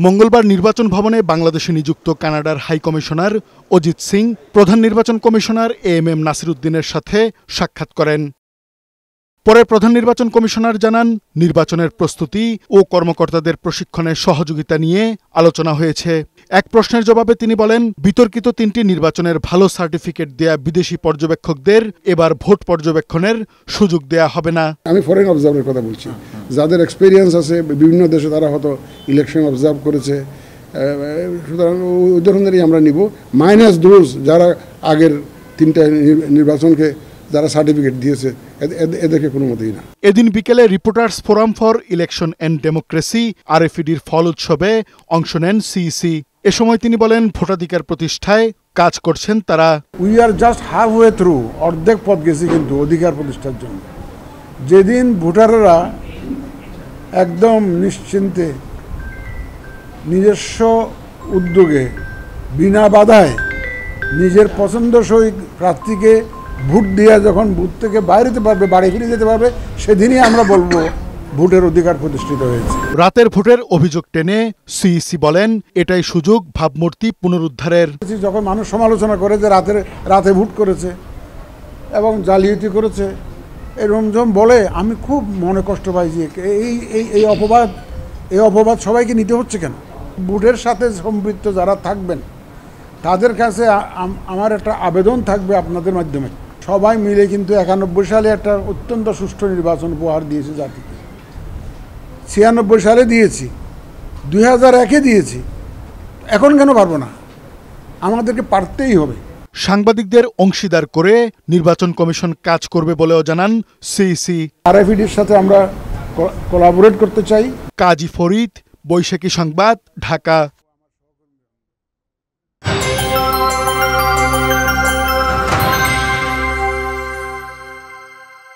মঙ্গলবার নির্বাচন ভবনে বাংলাদেশে নিযুক্ত কানাডার হাই কমিশনার অজিত সিং প্রধান নির্বাচন কমিশনার এএমএম নাসির উদ্দিনের সাথে সাক্ষাৎ করেন। পরে প্রধান নির্বাচন কমিশনার জানান, নির্বাচনের প্রস্তুতি ও কর্মকর্তাদের প্রশিক্ষণের সহযোগিতা নিয়ে আলোচনা হয়েছে। এক প্রশ্নের জবাবে তিনি বলেন, বিতর্কিত ৩টি নির্বাচনের ভালো সার্টিফিকেট দেয়া বিদেশি পর্যবেক্ষকদের এবার ভোট পর্যবেক্ষণের সুযোগ দেয়া হবে না। আমি ফরেন অবজার্ভারের কথা বলছি, যাদের এক্সপিরিয়েন্স আছে বিভিন্ন দেশে, তারা হয়তো ইলেকশন অবজার্ভ করেছে, সুতরাং ওই ধরনেরই আমরা নিব, মাইনাস দোজ যারা আগের 3টা নির্বাচনকে যারা সার্টিফিকেট দিয়েছে এদেরকে কোনো মতেই না। এদিন বিকেলে reporters forum for election and democracy RFEDর ফল উৎসবে অংশ নেন সিইসি। এ সময় তিনি বলেন, ভোটাধিকার প্রতিষ্ঠায় কাজ করছেন তারা। We are just half way through, অর্ধেক পথ গেছি কিন্তু অধিকার প্রতিষ্ঠার জন্য। যেদিন ভোটাররা একদম নিশ্চিন্তে নিজস্ব উদ্যোগে বিনা বাধায় নিজের পছন্দসই প্রার্থীকে ভোট দিয়ে যখন বুথ থেকে বাইরে যেতে পারবে, বাড়ি ফিরে যেতে পারবে, সেদিনই আমরা বলবো ভোটের অধিকার প্রতিষ্ঠিত হয়েছে। রাতের ভোটের অভিযোগ টেনে সিইসি বলেন, এটাই সুযোগ ভাবমূর্তি পুনরুদ্ধারের। যখন মানুষ সমালোচনা করে যে রাতে ভোট করেছে এবং জালিয়াতি করেছে এরকম যখন বলে, আমি খুব মনে কষ্ট পাই যে এই অপবাদ সবাইকে নিতে হচ্ছে কেন? ভোটের সাথে সম্পৃক্ত যারা থাকবেন তাদের কাছে আমার একটা আবেদন থাকবে আপনাদের মাধ্যমে, সবাই মিলে কিন্তু 91 সালে একটা অত্যন্ত সুষ্ঠু নির্বাচন উপহার দিয়েছে জাতিকে, 96 সালে দিয়েছি, 2001-এ দিয়েছি, এখন কেন পারবো না? আমাদেরকে পারতেই হবে। সাংবাদিকদের অংশীদার করে নির্বাচন কমিশন কাজ করবে বলেও জানান সিইসি। RFEDর সাথে আমরা কোলাবোরেট করতে চাই। কাজী ফরিদ, বৈশাখী সংবাদ, ঢাকা।